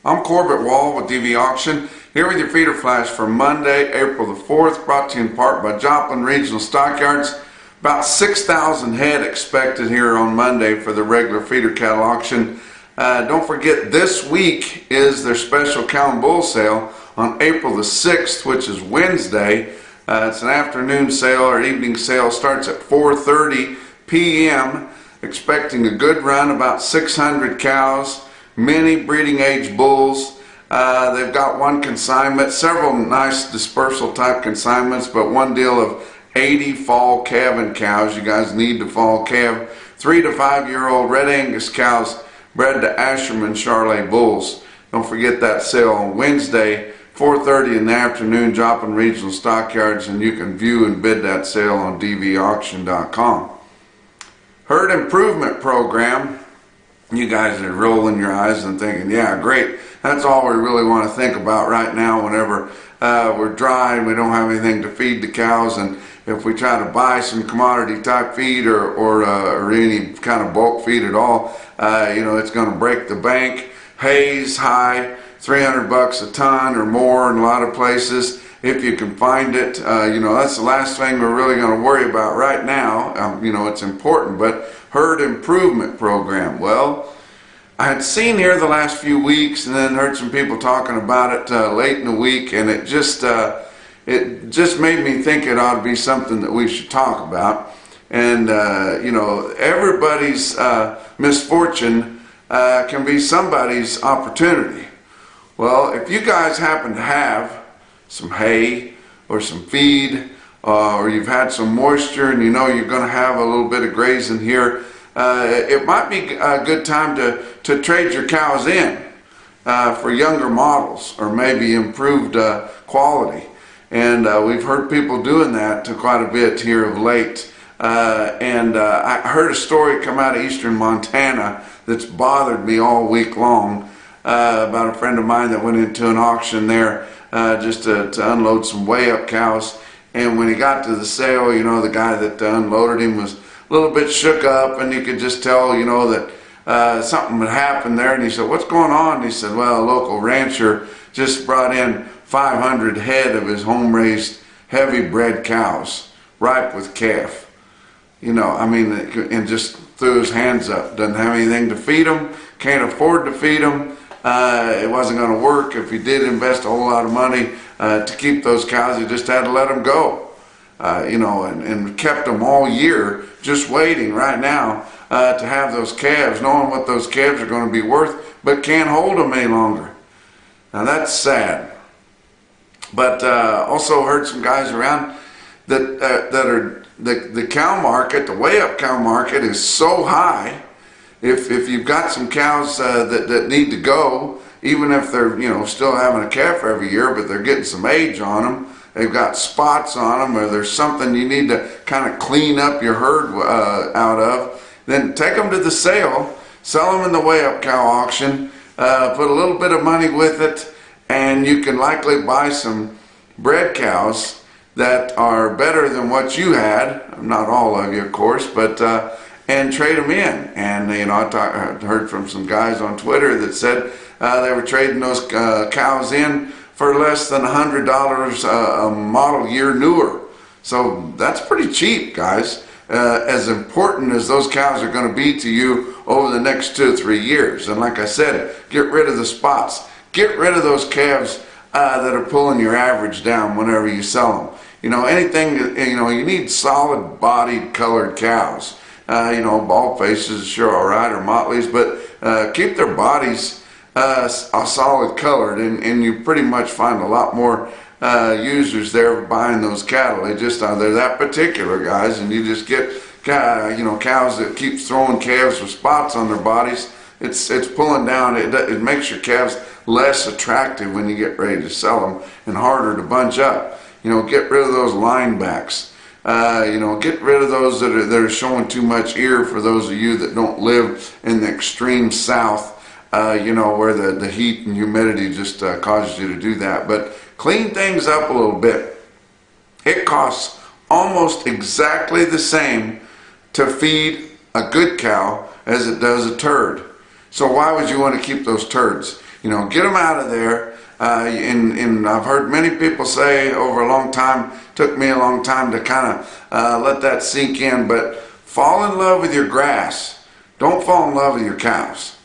I'm Corbett Wall with DV Auction, here with your feeder flash for Monday, April the 4th, brought to you in part by Joplin Regional Stockyards. About 6,000 head expected here on Monday for the regular feeder cattle auction. Don't forget, this week is their special cow and bull sale on April the 6th, which is Wednesday. It's an afternoon sale or evening sale, starts at 4:30 p.m. Expecting a good run, about 600 cows, many breeding age bulls. They've got one consignment, several nice dispersal type consignments, but one deal of 80 fall calving cows. You guys need to fall calve. 3 to 5 year old Red Angus cows bred to Asherman Charolais bulls. Don't forget that sale on Wednesday, 4:30 in the afternoon, Joplin Regional Stockyards, and you can view and bid that sale on dvauction.com. Herd improvement program. You guys are rolling your eyes and thinking, yeah, great. That's all we really want to think about right now whenever we're dry and we don't have anything to feed the cows. And if we try to buy some commodity type feed or any kind of bulk feed at all, it's going to break the bank. Hay's high, $300 a ton or more in a lot of places. If you can find it, that's the last thing we're really going to worry about right now. It's important, but herd improvement program. Well, I had seen here the last few weeks and then heard some people talking about it late in the week, and it just made me think it ought to be something that we should talk about. And, everybody's misfortune can be somebody's opportunity. Well, if you guys happen to have some hay or some feed, or you've had some moisture and you know you're going to have a little bit of grazing here, it might be a good time to trade your cows in for younger models or maybe improved quality. And we've heard people doing that quite a bit here of late. I heard a story come out of eastern Montana that's bothered me all week long about a friend of mine that went into an auction there just to unload some weigh-up cows. And when he got to the sale, the guy that unloaded him was a little bit shook up, and you could just tell, that something had happened there. And he said, "What's going on?" And he said, "Well, a local rancher just brought in 500 head of his home-raised heavy-bred cows, ripe with calf. And just threw his hands up. Doesn't have anything to feed them, can't afford to feed them. It wasn't going to work. If he did invest a whole lot of money to keep those cows, he just had to let them go. And kept them all year just waiting right now to have those calves, knowing what those calves are going to be worth, but can't hold them any longer." Now that's sad. But also heard some guys around that are the cow market, the weigh-up cow market is so high. If you've got some cows that need to go, even if they're still having a calf every year, but they're getting some age on them, they've got spots on them, or there's something you need to kind of clean up your herd out of, then take them to the sale, sell them in the weigh-up cow auction, put a little bit of money with it, and you can likely buy some bred cows that are better than what you had. Not all of you, of course, but and trade them in. And I heard from some guys on Twitter that said they were trading those cows in for less than $100 a model year newer. So that's pretty cheap, guys. As important as those cows are going to be to you over the next 2 or 3 years. And like I said, get rid of the spots. Get rid of those calves that are pulling your average down whenever you sell them. Anything, you need solid bodied colored cows. Bald faces, sure, all right, or motleys, but keep their bodies solid colored, and you pretty much find a lot more users there buying those cattle. They're that particular, guys, and you just get cows that keep throwing calves with spots on their bodies. It's pulling down. It makes your calves less attractive when you get ready to sell them and harder to bunch up. Get rid of those line backs. Get rid of those that are showing too much ear for those of you that don't live in the extreme south, where the heat and humidity just causes you to do that. But clean things up a little bit. It costs almost exactly the same to feed a good cow as it does a turd. So why would you want to keep those turds? Get them out of there. And I've heard many people say over a long time, took me a long time to kind of let that sink in, but fall in love with your grass. Don't fall in love with your cows.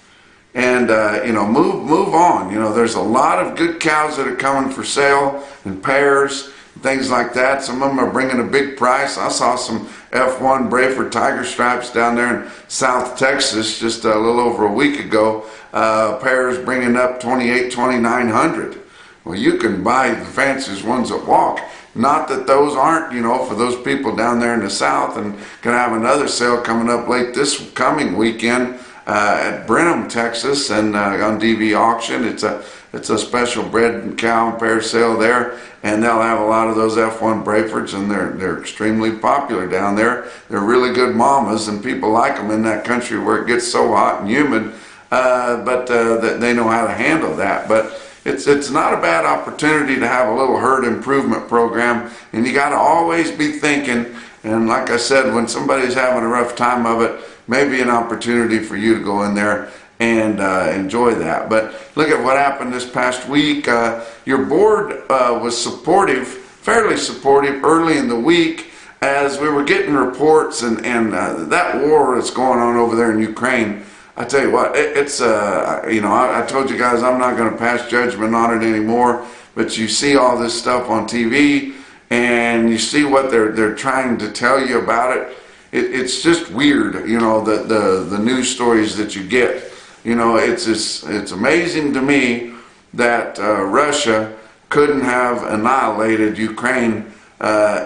And, move on. There's a lot of good cows that are coming for sale in pairs, things like that. Some of them are bringing a big price. I saw some F1 Brayford Tiger Stripes down there in South Texas just a little over a week ago. Pairs bringing up $2,800-$2,900. Well, you can buy the fanciest ones that walk. Not that those aren't, for those people down there in the South, and gonna have another sale coming up late this coming weekend at Brenham, Texas, and on DV Auction. It's a special bred and cow and pair sale there, and they'll have a lot of those F1 Brayfords, and they're extremely popular down there. They're really good mamas, and people like them in that country where it gets so hot and humid, but they know how to handle that. But it's not a bad opportunity to have a little herd improvement program, and you got to always be thinking, and like I said, when somebody's having a rough time of it, maybe an opportunity for you to go in there and enjoy that. But look at what happened this past week. Your board was supportive, fairly supportive early in the week as we were getting reports and that war that's going on over there in Ukraine. I tell you what, I told you guys I'm not going to pass judgment on it anymore, but you see all this stuff on TV and you see what they're trying to tell you about it. It's just weird, the news stories that you get. It's amazing to me that Russia couldn't have annihilated Ukraine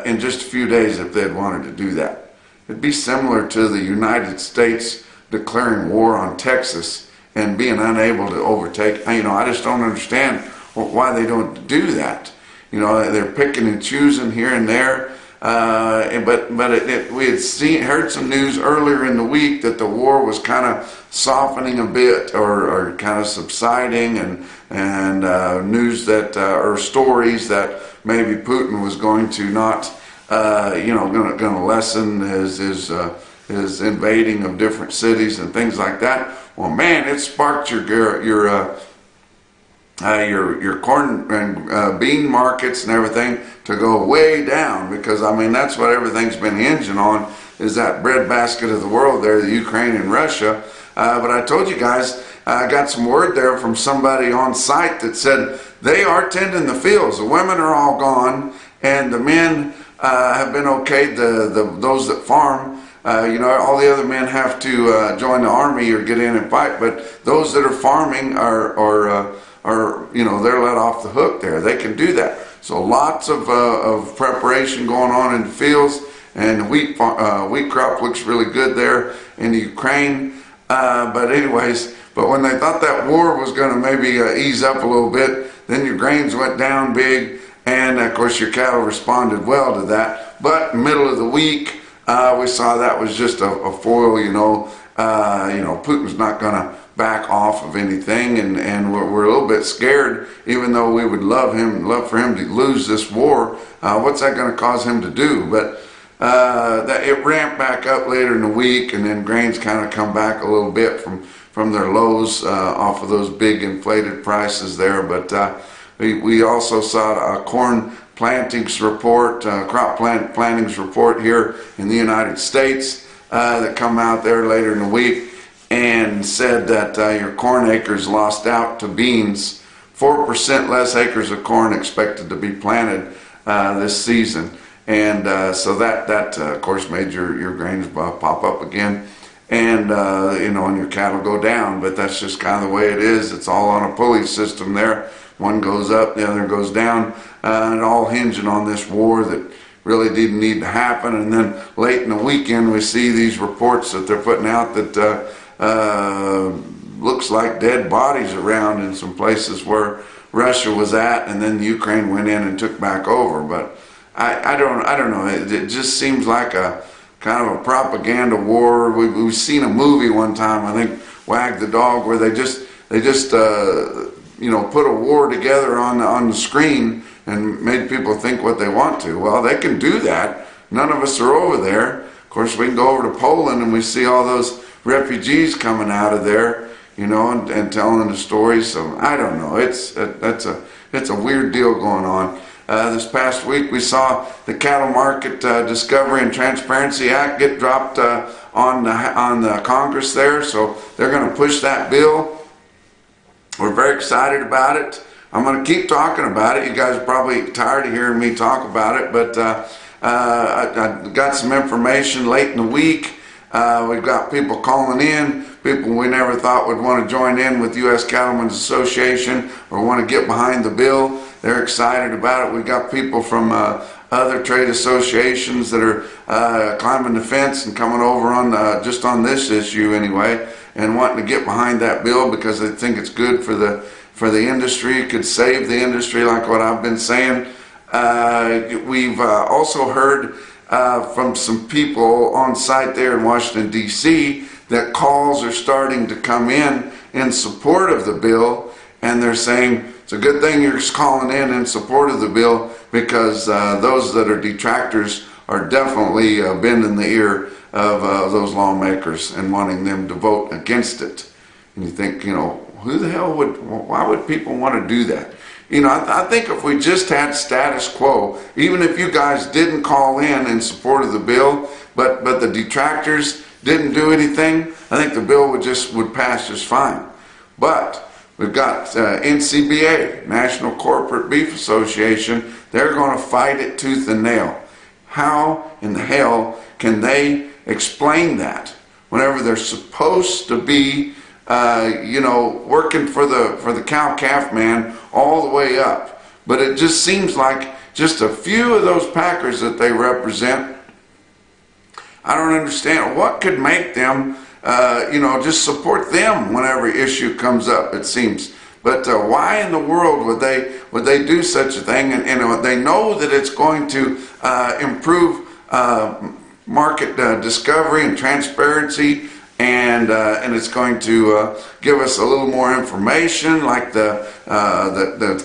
in just a few days if they'd wanted to do that. It'd be similar to the United States declaring war on Texas and being unable to overtake. I just don't understand why they don't do that. They're picking and choosing here and there. But we had heard some news earlier in the week that the war was kind of softening a bit or kind of subsiding, and news that or stories that maybe Putin was going to not going to lessen his invading of different cities and things like that. Well, man, it sparked your corn and bean markets and everything to go way down, because that's what everything's been hinging on, is that breadbasket of the world there, the Ukraine and Russia. But I told you guys, I got some word there from somebody on site that said they are tending the fields. The women are all gone, and the men have been okay. Those that farm, all the other men have to join the army or get in and fight. But those that are farming are they're let off the hook there. They can do that. So lots of preparation going on in the fields, and the wheat crop looks really good there in the Ukraine. But when they thought that war was going to maybe ease up a little bit, then your grains went down big, and of course your cattle responded well to that. But middle of the week, we saw that was just a foil. Putin's not going to back off of anything, and we're a little bit scared, even though we would love for him to lose this war. What's that going to cause him to do? But it ramped back up later in the week, and then grains kind of come back a little bit from their lows off of those big inflated prices there. But we also saw a corn plantings report, crop plantings report here in the United States that come out there later in the week, and said that your corn acres lost out to beans. 4% less acres of corn expected to be planted this season. And so that of course made your grains pop up again, and and your cattle go down. But that's just kind of the way it is. It's all on a pulley system there. One goes up, the other goes down, and all hinging on this war that really didn't need to happen. And then late in the weekend, we see these reports that they're putting out that looks like dead bodies around in some places where Russia was at, and then Ukraine went in and took back over. But I don't know. It just seems like a kind of a propaganda war. We've seen a movie one time, I think, Wag the Dog, where they just put a war together on the screen and made people think what they want to. Well, they can do that. None of us are over there. Of course, we can go over to Poland and we see all those refugees coming out of there, and telling the stories. So I don't know. It's a weird deal going on. This past week we saw the Cattle Market Discovery and Transparency Act get dropped on the Congress there, so they're going to push that bill. We're very excited about it. I'm going to keep talking about it. You guys are probably tired of hearing me talk about it, but I got some information late in the week. We've got people calling in, people we never thought would want to join in with U.S. Cattlemen's Association or want to get behind the bill. They're excited about it. We've got people from other trade associations that are climbing the fence and coming over on just on this issue anyway, and wanting to get behind that bill because they think it's good for the industry. It could save the industry, like what I've been saying. We've also heard from some people on site there in Washington, D.C., that calls are starting to come in support of the bill, and they're saying it's a good thing you're calling in support of the bill, because those that are detractors are definitely bending the ear of those lawmakers and wanting them to vote against it. And you think, who the hell why would people want to do that? I think if we just had status quo, even if you guys didn't call in support of the bill, but the detractors didn't do anything, I think the bill would pass just fine. But we've got NCBA, National Corporate Beef Association. They're going to fight it tooth and nail. How in the hell can they explain that whenever they're supposed to be working for the cow-calf man all the way up? But it just seems like just a few of those packers that they represent, I don't understand what could make them just support them whenever issue comes up, it seems. But why in the world would they do such a thing? And they know that it's going to improve market discovery and transparency, and it's going to give us a little more information, like the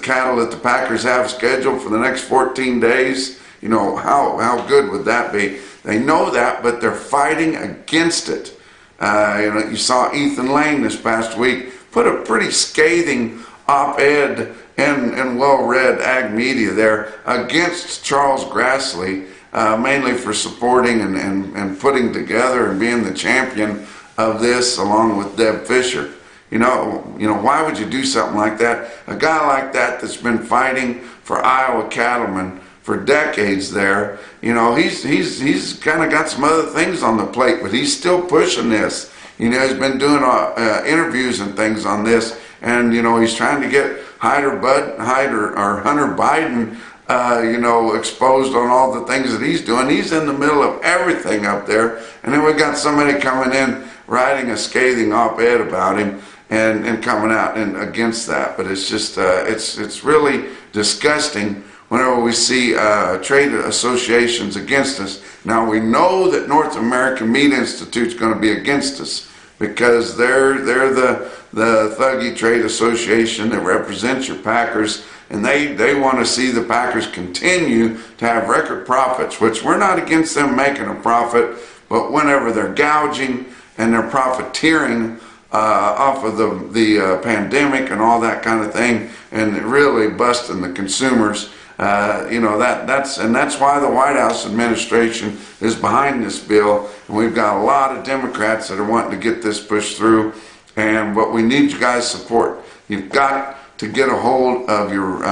cattle that the packers have scheduled for the next 14 days. How good would that be? They know that, but they're fighting against it. You saw Ethan Lane this past week put a pretty scathing op-ed in well-read ag media there against Charles Grassley, mainly for supporting and putting together and being the champion of this, along with Deb Fischer. Why would you do something like that? A guy like that that's been fighting for Iowa cattlemen for decades there, he's kind of got some other things on the plate, but he's still pushing this. He's been doing interviews and things on this, and he's trying to get Hunter Biden exposed on all the things that he's doing. He's in the middle of everything up there, and then we got somebody coming in writing a scathing op-ed about him and coming out and against that. But it's just it's really disgusting whenever we see trade associations against us. Now we know that North American Meat Institute's going to be against us, because they're the thuggy trade association that represents your packers, and they want to see the packers continue to have record profits, which we're not against them making a profit, but whenever they're gouging and they're profiteering off of the pandemic and all that kind of thing, and really busting the consumers, that's why the White House administration is behind this bill, and we've got a lot of Democrats that are wanting to get this pushed through. And what we need you guys' support. You've got to get a hold of your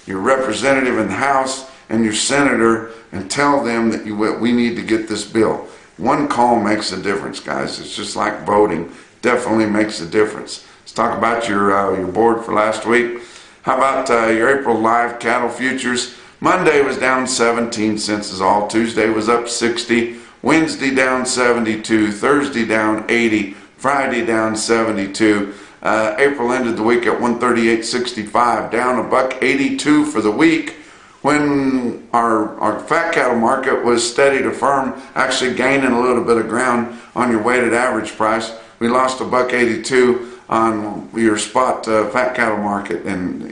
representative in the House and your senator and tell them that we need to get this bill. One call makes a difference, guys. It's just like voting. Definitely makes a difference. Let's talk about your board for last week. How about your April live cattle futures? Monday was down 17 cents is all. Tuesday was up 60. Wednesday down 72. Thursday down 80. Friday down 72. April ended the week at 138.65, down $1.82 for the week, when our fat cattle market was steady to firm, actually gaining a little bit of ground on your weighted average price. We lost $1.82 on your spot fat cattle market, and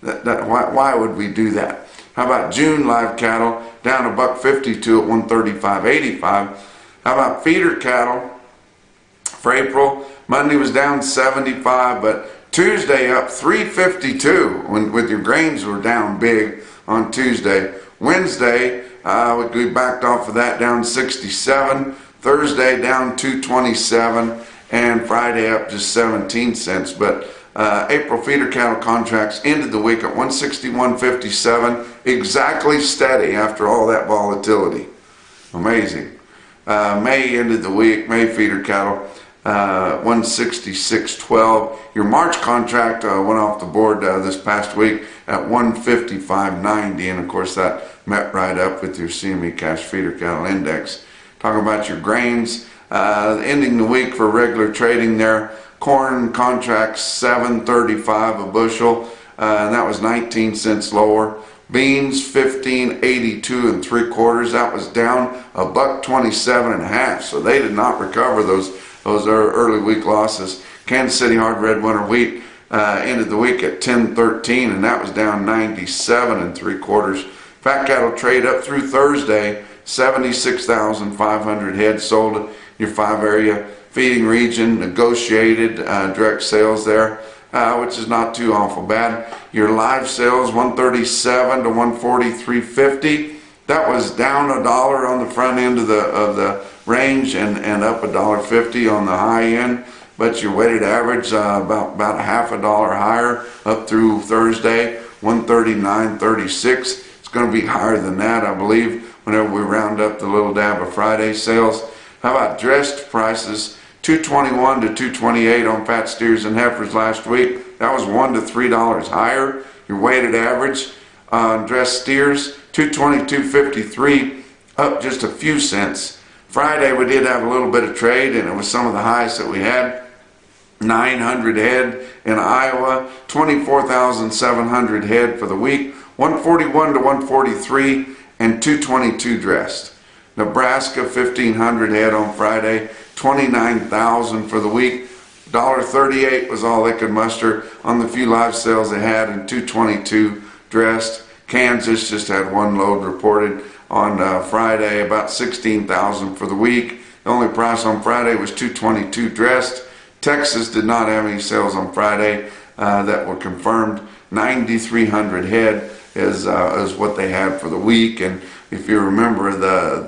why would we do that? How about June live cattle down $1.52 at 135.85? How about feeder cattle for April? Monday was down 75, but Tuesday up 352 with your grains were down big on Tuesday. Wednesday, we backed off of that, down 67. Thursday down 227, and Friday up just 17 cents. But April feeder cattle contracts ended the week at 161.57, exactly steady after all that volatility. Amazing. May ended the week, May feeder cattle 166.12. Your March contract went off the board this past week at 155.90, and of course that met right up with your CME cash feeder cattle index. Talking about your grains, ending the week for regular trading there. Corn contracts $7.35 a bushel, and that was 19 cents lower. Beans $15.82 3/4. That was down $1.27 1/2. So they did not recover those early week losses. Kansas City hard red winter wheat ended the week at 10.13, and that was down 97 3/4. Fat cattle trade up through Thursday. 76,500 head sold in your 5-area feeding region, negotiated direct sales there, which is not too awful bad. Your live sales 137 to 143.50. That was down $1 on the front end of the range and up $1.50 on the high end. But your weighted average about half $1 higher up through Thursday, 139.36. It's going to be higher than that, I believe, whenever we round up the little dab of Friday sales. How about dressed prices? 221 to 228 on fat steers and heifers last week. That was $1 to $3 higher. Your weighted average on dressed steers, 222.53, up just a few cents. Friday we did have a little bit of trade, and it was some of the highest that we had. 900 head in Iowa, 24,700 head for the week, 141 to 143, and 222 dressed. Nebraska 1,500 head on Friday, 29,000 for the week. $1.38 was all they could muster on the few live sales they had, and 222 dressed. Kansas just had one load reported on Friday, about 16,000 for the week. The only price on Friday was 222 dressed. Texas did not have any sales on Friday that were confirmed. 9,300 head is what they had for the week. And if you remember the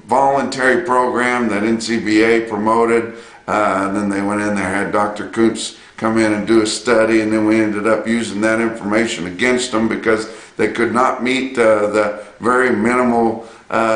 voluntary program that NCBA promoted, then they went in there, had Dr. Kuntz come in and do a study, and then we ended up using that information against them because they could not meet the very minimal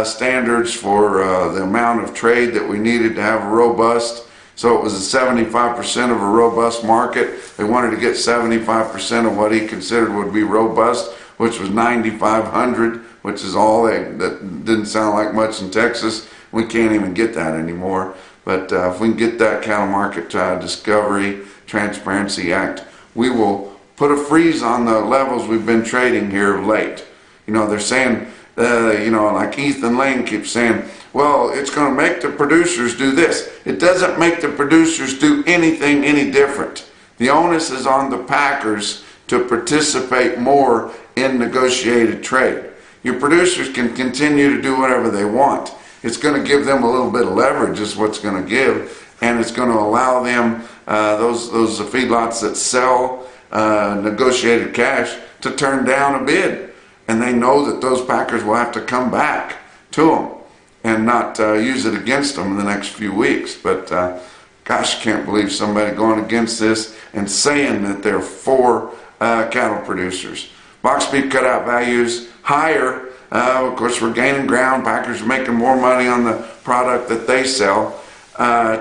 standards for the amount of trade that we needed to have a robust. So it was a 75% of a robust market. They wanted to get 75% of what he considered would be robust, which was 9,500, which is all that didn't sound like much in Texas. We can't even get that anymore. But if we can get that Cattle Market Discovery Transparency Act, we will put a freeze on the levels we've been trading here of late. You know, they're saying, like Ethan Lane keeps saying, well, it's going to make the producers do this. It doesn't make the producers do anything any different. The onus is on the packers to participate more in negotiated trade. Your producers can continue to do whatever they want. It's going to give them a little bit of leverage is what's going to give, and it's going to allow them, those feedlots that sell negotiated cash, to turn down a bid. And they know that those packers will have to come back to them and not use it against them in the next few weeks. But gosh, I can't believe somebody going against this and saying that they're for cattle producers. Box beef cutout values higher. Of course, we're gaining ground. Packers are making more money on the product that they sell.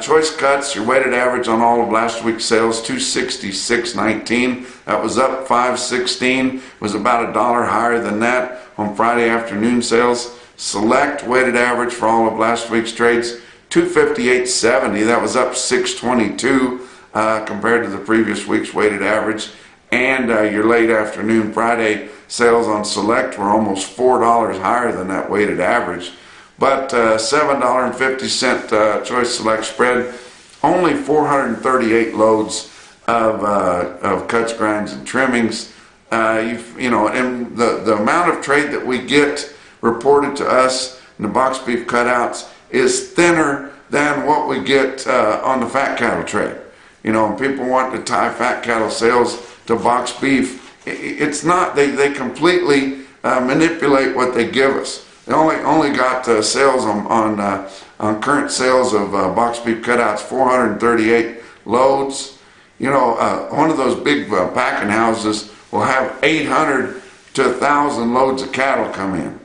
Choice cuts, your weighted average on all of last week's sales, 266.19. That was up 5.16. Was about $1 higher than that on Friday afternoon sales. Select weighted average for all of last week's trades, 258.70. That was up 6.22 compared to the previous week's weighted average. And your late afternoon Friday sales on Select were almost $4 higher than that weighted average. But $7.50 Choice Select spread, only 438 loads of cuts, grinds, and trimmings. And the amount of trade that we get reported to us in the box beef cutouts is thinner than what we get on the fat cattle trade. You know, and people want to tie fat cattle sales to box beef. It's not. They completely manipulate what they give us. They only got sales on current sales of box beef cutouts, 438 loads. You know, one of those big packing houses will have 800 to 1,000 loads of cattle come in,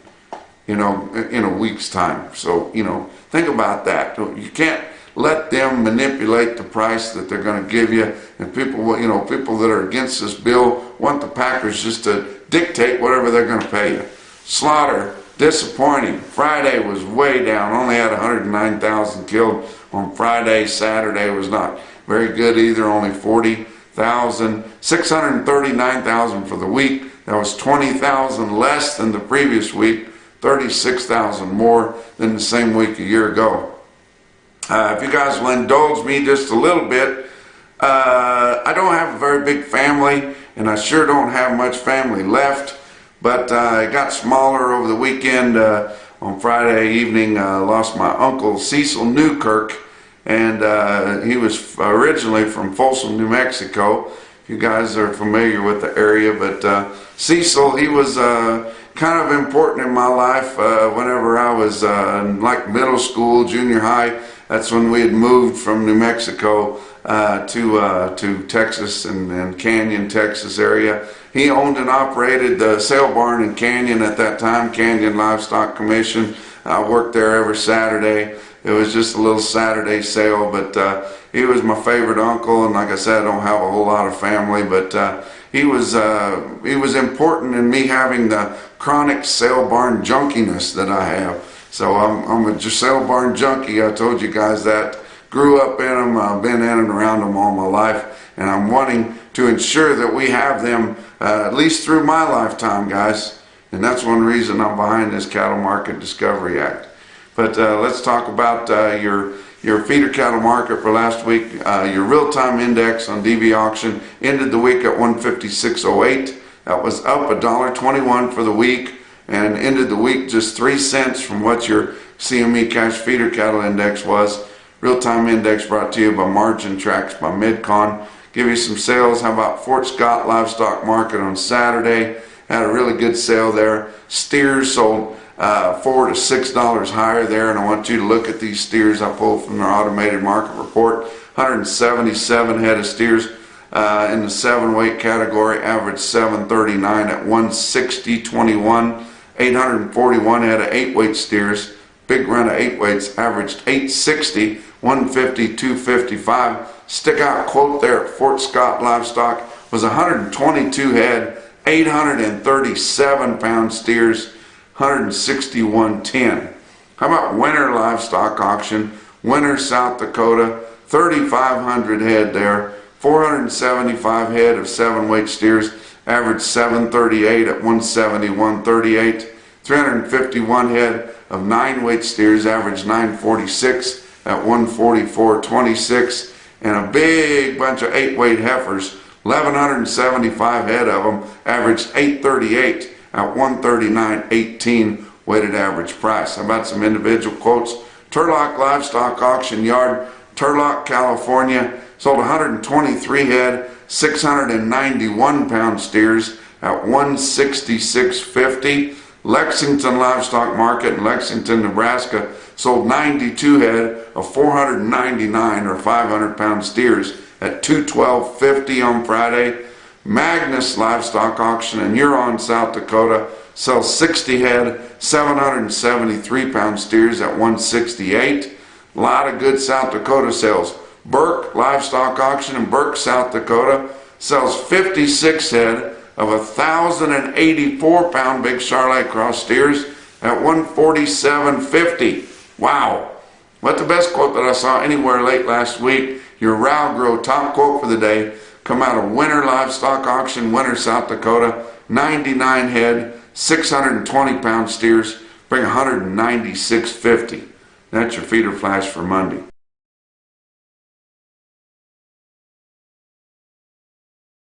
you know, in a week's time. So, you know, think about that. You can't let them manipulate the price that they're going to give you. And people, you know, people that are against this bill want the packers just to dictate whatever they're going to pay you. Slaughter, disappointing. Friday was way down. Only had 109,000 killed on Friday. Saturday was not very good either. Only 40,000. 639,000 for the week. That was 20,000 less than the previous week. 36,000 more than the same week a year ago. If you guys will indulge me just a little bit, I don't have a very big family, and I sure don't have much family left, but it got smaller over the weekend. On Friday evening, lost my uncle Cecil Newkirk, and he was originally from Folsom, New Mexico. If you guys are familiar with the area, but Cecil, he was kind of important in my life whenever I was in like middle school, junior high. That's when we had moved from New Mexico to Texas and Canyon, Texas area. He owned and operated the sale barn in Canyon at that time, Canyon Livestock Commission. I worked there every Saturday. It was just a little Saturday sale, but he was my favorite uncle, and like I said, I don't have a whole lot of family, but he was important in me having the chronic sale barn junkiness that I have. So I'm a sale barn junkie. I told you guys that. Grew up in them. I've been in and around them all my life, and I'm wanting to ensure that we have them at least through my lifetime, guys. And that's one reason I'm behind this Cattle Market Discovery Act. But let's talk about your feeder cattle market for last week. Your real-time index on DV auction ended the week at 156.08. That was up $1.21 for the week, and ended the week just 3 cents from what your CME cash feeder cattle index was. Real-time index brought to you by Margin Tracks by Midcon. Give you some sales. How about Fort Scott Livestock Market on Saturday? Had a really good sale there. Steers sold $4 to $6 higher there, and I want you to look at these steers I pulled from their automated market report. 177 head of steers in the 7-weight category, averaged 739 at 160.21. 841 head of 8-weight steers, big run of 8 weights, averaged 860, 150, 255. Stick out quote there at Fort Scott Livestock was 122 head, 837 pound steers, 161.10. How about winter livestock auction? Winter, South Dakota, 3,500 head there, 475 head of 7-weight steers, averaged 738 at 171.38. 351 head of 9-weight steers, averaged 946 at 144.26. And a big bunch of 8-weight heifers, 1,175 head of them, averaged 838 at 139.18 weighted average price. How about some individual quotes? Turlock Livestock Auction Yard, Turlock, California, sold 123 head, 691 pound steers at 166.50. Lexington Livestock Market in Lexington, Nebraska, sold 92 head of 499 or 500 pound steers at 212.50 on Friday. Magnus Livestock Auction in Huron, South Dakota, sells 60 head, 773 pound steers at 168. A lot of good South Dakota sales. Burke Livestock Auction in Burke, South Dakota, sells 56 head of 1,084 pound big Charolais cross steers at 147.50. Wow. But the best quote that I saw anywhere late last week, your Ralgro top quote for the day, come out of Winter Livestock Auction, Winter, South Dakota, 99 head, 620 pound steers, bring 196.50. That's your feeder flash for Monday.